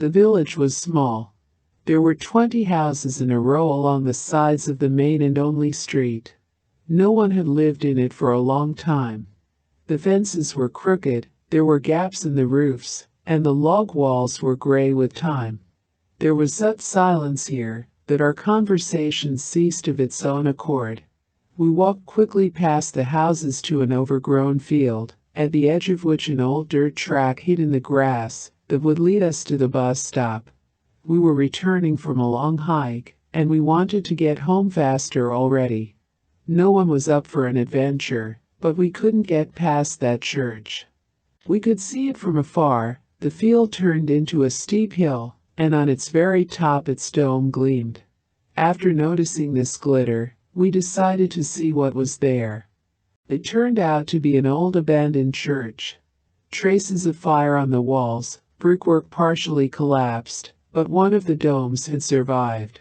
The village was small. There were 20 houses in a row along the sides of the main and only street. No one had lived in it for a long time. The fences were crooked, there were gaps in the roofs, and the log walls were gray with time. There was such silence here that our conversation ceased of its own accord. We walked quickly past the houses to an overgrown field, at the edge of which an old dirt track hid in the grass that would lead us to the bus stop. We were returning from a long hike, and we wanted to get home faster already. No one was up for an adventure, but we couldn't get past that church. We could see it from afar. The field turned into a steep hill, and on its very top its dome gleamed. After noticing this glitter, we decided to see what was there. It turned out to be an old abandoned church. Traces of fire on the walls, brickwork partially collapsed, but one of the domes had survived.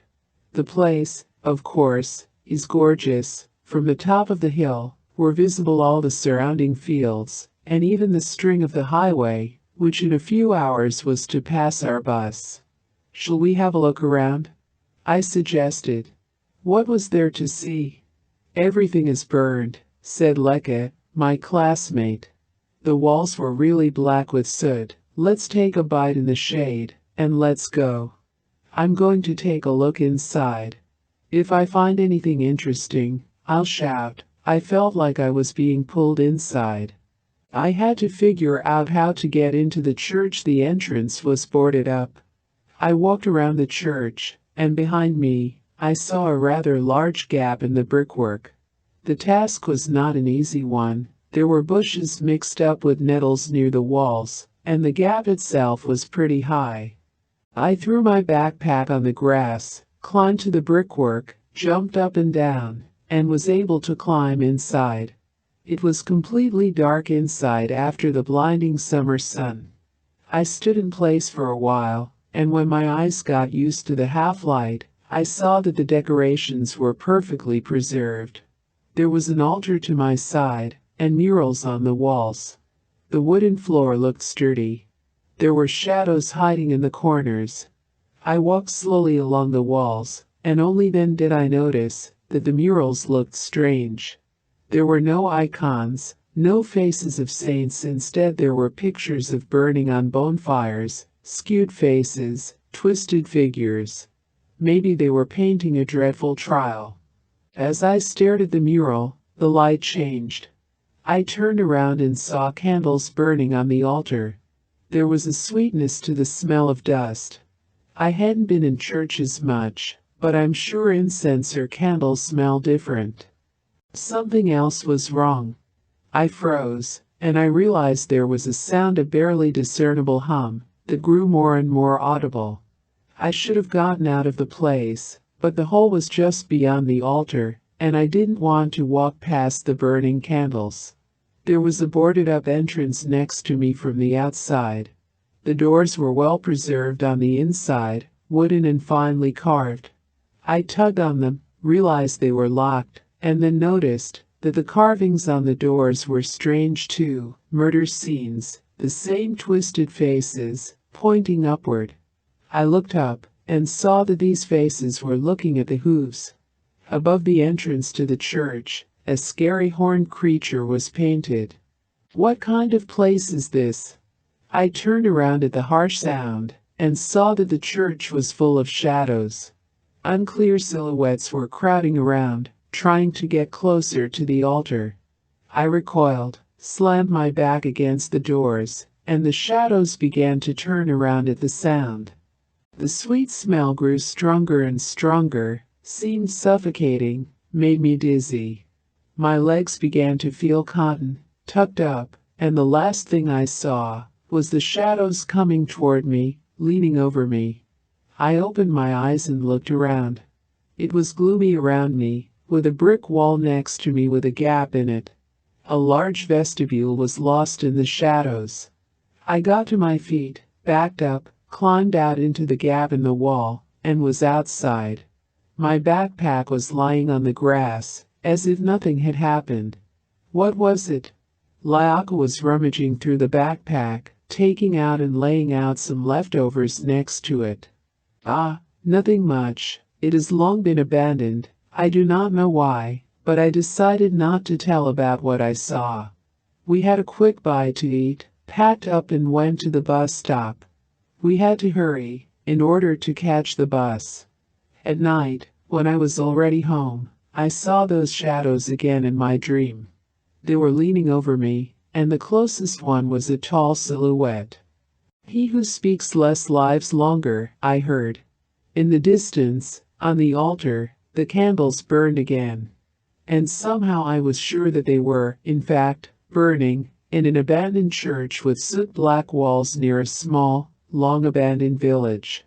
The place, of course, is gorgeous. From the top of the hill were visible all the surrounding fields, and even the string of the highway, which in a few hours was to pass our bus. "Shall we have a look around?" I suggested. What was there to see? "Everything is burned," said Leka, my classmate. "The walls were really black with soot. Let's take a bite in the shade, and let's go. I'm going to take a look inside. If I find anything interesting, I'll shout." I felt like I was being pulled inside. I had to figure out how to get into the church. The entrance was boarded up. I walked around the church, and behind me, I saw a rather large gap in the brickwork. The task was not an easy one. There were bushes mixed up with nettles near the walls, and the gap itself was pretty high. I threw my backpack on the grass, climbed to the brickwork, jumped up and down, and was able to climb inside. It was completely dark inside after the blinding summer sun. I stood in place for a while, and when my eyes got used to the half-light, I saw that the decorations were perfectly preserved. There was an altar to my side, and murals on the walls. The wooden floor looked sturdy. There were shadows hiding in the corners. I walked slowly along the walls, and only then did I notice that the murals looked strange. There were no icons, no faces of saints. Instead there were pictures of burning on bonfires, skewed faces, twisted figures. Maybe they were painting a dreadful trial. As I stared at the mural, the light changed. I turned around and saw candles burning on the altar. There was a sweetness to the smell of dust. I hadn't been in churches much, but I'm sure incense or candles smell different. Something else was wrong. I froze, and I realized there was a sound, a barely discernible hum, that grew more and more audible. I should have gotten out of the place, but the hole was just beyond the altar, and I didn't want to walk past the burning candles. There was a boarded-up entrance next to me from the outside. The doors were well preserved on the inside, wooden and finely carved. I tugged on them, realized they were locked, and then noticed that the carvings on the doors were strange too. Murder scenes, the same twisted faces, pointing upward. I looked up, and saw that these faces were looking at the hooves. Above the entrance to the church, a scary horned creature was painted. What kind of place is this? I turned around at the harsh sound, and saw that the church was full of shadows. Unclear silhouettes were crowding around, trying to get closer to the altar. I recoiled, slammed my back against the doors, and the shadows began to turn around at the sound. The sweet smell grew stronger and stronger, seemed suffocating, made me dizzy. My legs began to feel cotton, tucked up, and the last thing I saw was the shadows coming toward me, leaning over me. I opened my eyes and looked around. It was gloomy around me, with a brick wall next to me with a gap in it. A large vestibule was lost in the shadows. I got to my feet, backed up, climbed out into the gap in the wall, and was outside. My backpack was lying on the grass, as if nothing had happened. What was it? Lyaka was rummaging through the backpack, taking out and laying out some leftovers next to it. Ah, nothing much. It has long been abandoned. I do not know why, but I decided not to tell about what I saw. We had a quick bite to eat, packed up and went to the bus stop. We had to hurry in order to catch the bus. At night, when I was already home, I saw those shadows again in my dream. They were leaning over me, and the closest one was a tall silhouette. He who speaks less lives longer, I heard. In the distance, on the altar, the candles burned again. And somehow I was sure that they were, in fact, burning, in an abandoned church with soot-black walls near a small, long-abandoned village.